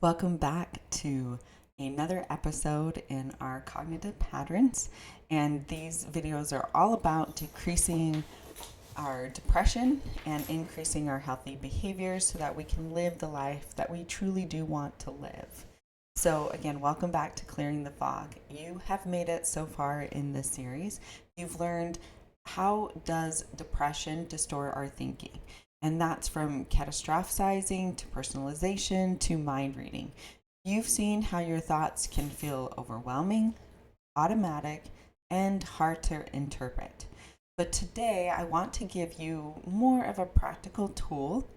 Welcome back to another episode in our cognitive patterns. And these videos are all about decreasing our depression and increasing our healthy behaviors so that we can live the life that we truly do want to live. So, again, welcome back to Clearing the Fog. You have made it so far in this series. You've learned how does depression distort our thinking? And that's from catastrophizing to personalization to mind reading. You've seen how your thoughts can feel overwhelming, automatic, and hard to interpret. But today, I want to give you more of a practical tool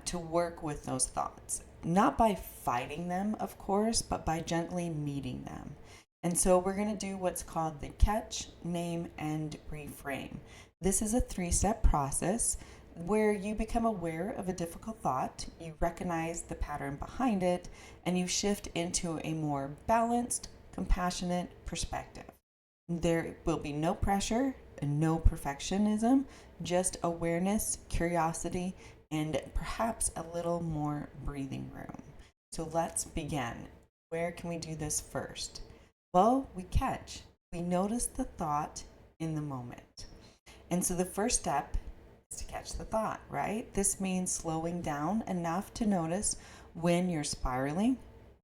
to work with those thoughts. Not by fighting them, of course, but by gently meeting them. And so we're going to do what's called the catch, name, and reframe. This is a 3-step process where you become aware of a difficult thought, you recognize the pattern behind it, and you shift into a more balanced, compassionate perspective. There will be no pressure and no perfectionism, just awareness, curiosity, and perhaps a little more breathing room. So let's begin. Where can we do this first? Well, we catch. We notice the thought in the moment. And so the first step is to catch the thought, right? This means slowing down enough to notice when you're spiraling,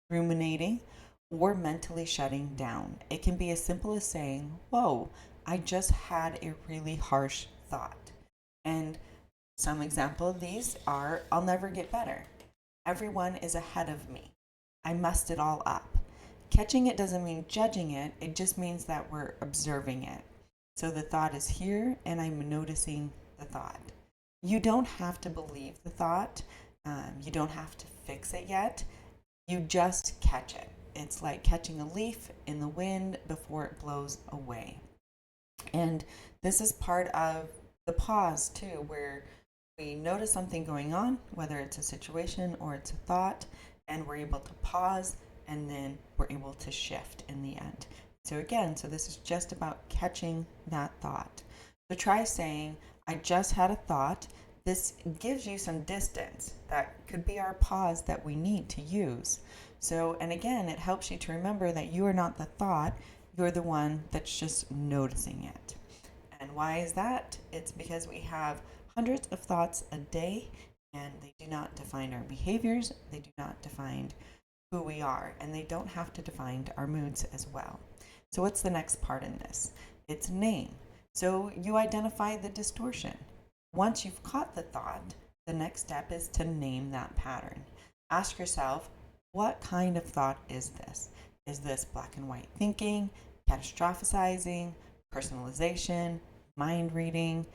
ruminating, or mentally shutting down. It can be as simple as saying, whoa, I just had a really harsh thought. And some example of these are, I'll never get better. Everyone is ahead of me. I messed it all up. Catching it doesn't mean judging it. It just means that we're observing it. So the thought is here and I'm noticing the thought. You don't have to believe the thought. You don't have to fix it yet. You just catch it. It's like catching a leaf in the wind before it blows away. And this is part of the pause too, where we notice something going on, whether it's a situation or it's a thought, and we're able to pause and then we're able to shift in the end. So again, this is just about catching that thought. So try saying, I just had a thought. This gives you some distance. That could be our pause that we need to use. So, and again, it helps you to remember that you are not the thought, you're the one that's just noticing it. And why is that? It's because we have hundreds of thoughts a day and they do not define our behaviors, they do not define who we are, and they don't have to define our moods as well. So what's the next part in this? It's name. So you identify the distortion. Once you've caught the thought, the next step is to name that pattern. Ask yourself, what kind of thought is this? Is this black and white thinking, catastrophizing, personalization, mind reading,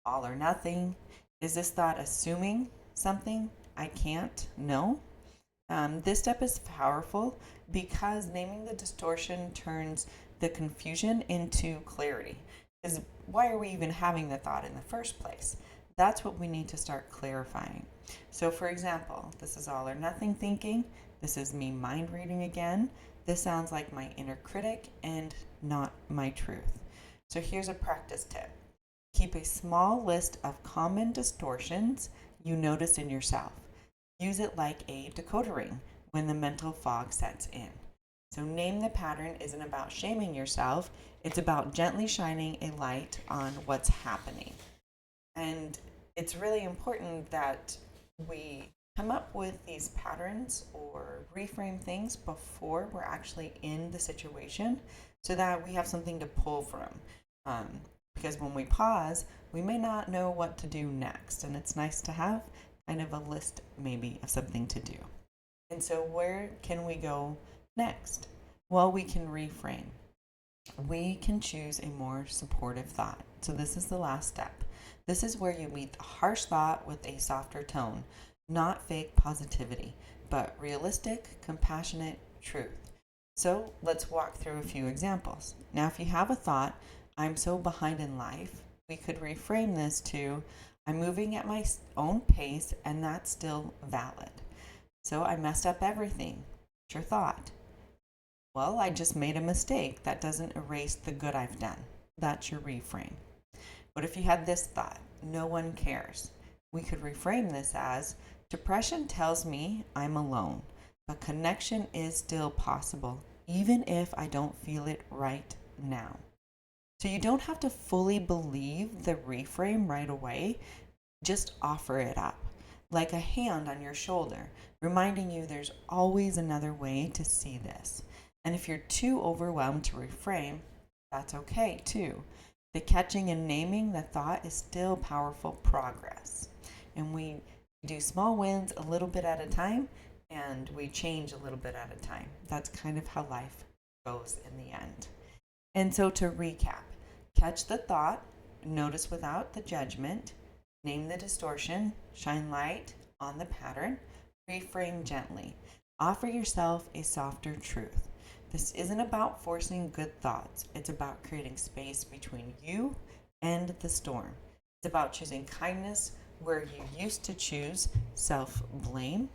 all or nothing? Is this thought assuming something I can't know? This step is powerful because naming the distortion turns the confusion into clarity. Because why are we even having the thought in the first place? That's what we need to start clarifying. So for example, this is all or nothing thinking. This is me mind reading again. This sounds like my inner critic and not my truth. So here's a practice tip. Keep a small list of common distortions you notice in yourself. Use it like a decoder ring when the mental fog sets in. So name the pattern isn't about shaming yourself. It's about gently shining a light on what's happening. And it's really important that we come up with these patterns or reframe things before we're actually in the situation so that we have something to pull from. Because when we pause, we may not know what to do next. And it's nice to have kind of a list maybe of something to do. And so where can we go next? Well, we can reframe. We can choose a more supportive thought. So this is the last step. This is where you meet the harsh thought with a softer tone, not fake positivity, but realistic, compassionate truth. So let's walk through a few examples. Now, if you have a thought, I'm so behind in life, we could reframe this to, I'm moving at my own pace and that's still valid. So I messed up everything. What's your thought? Well, I just made a mistake. That doesn't erase the good I've done. That's your reframe. What if you had this thought? No one cares. We could reframe this as, depression tells me I'm alone, but connection is still possible, even if I don't feel it right now. So you don't have to fully believe the reframe right away. Just offer it up, like a hand on your shoulder, reminding you there's always another way to see this. And if you're too overwhelmed to reframe, that's okay too. The catching and naming the thought is still powerful progress. And we do small wins a little bit at a time, and we change a little bit at a time. That's kind of how life goes in the end. And so to recap, catch the thought, notice without the judgment, name the distortion, shine light on the pattern, reframe gently. Offer yourself a softer truth. This isn't about forcing good thoughts. It's about creating space between you and the storm. It's about choosing kindness where you used to choose self-blame.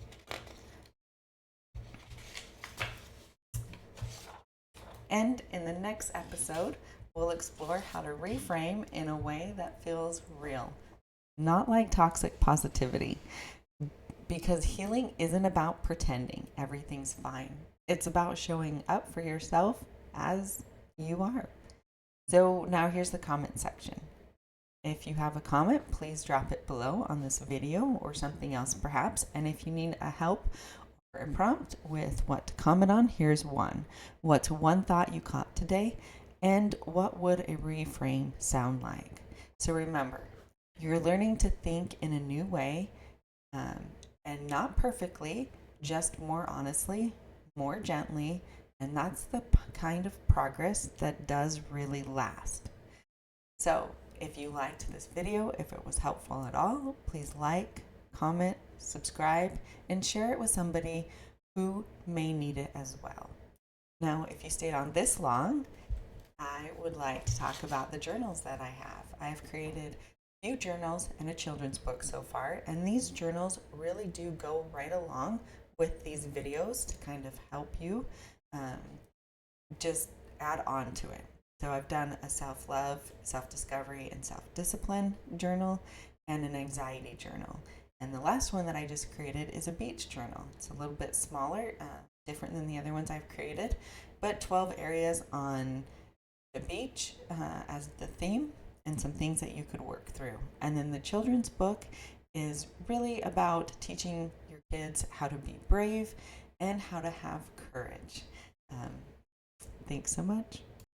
And in the next episode, we'll explore how to reframe in a way that feels real, not like toxic positivity. Because healing isn't about pretending everything's fine. It's about showing up for yourself as you are. So now here's the comment section. If you have a comment, please drop it below on this video or something else perhaps. And if you need a help or a prompt with what to comment on, here's one. What's one thought you caught today? And what would a reframe sound like? So remember, you're learning to think in a new way, and not perfectly, just more honestly, more gently, and that's the kind of progress that does really last. So if you liked this video, if it was helpful at all, please like, comment, subscribe, and share it with somebody who may need it as well. Now, if you stayed on this long, I would like to talk about the journals that I have. I have created a few journals and a children's book so far, and these journals really do go right along with these videos to kind of help you just add on to it. So I've done a self-love, self-discovery, and self-discipline journal and an anxiety journal. And the last one that I just created is a beach journal. It's a little bit smaller, different than the other ones I've created, but 12 areas on the beach as the theme and some things that you could work through. And then the children's book is really about teaching your kids how to be brave and how to have courage. Thanks so much.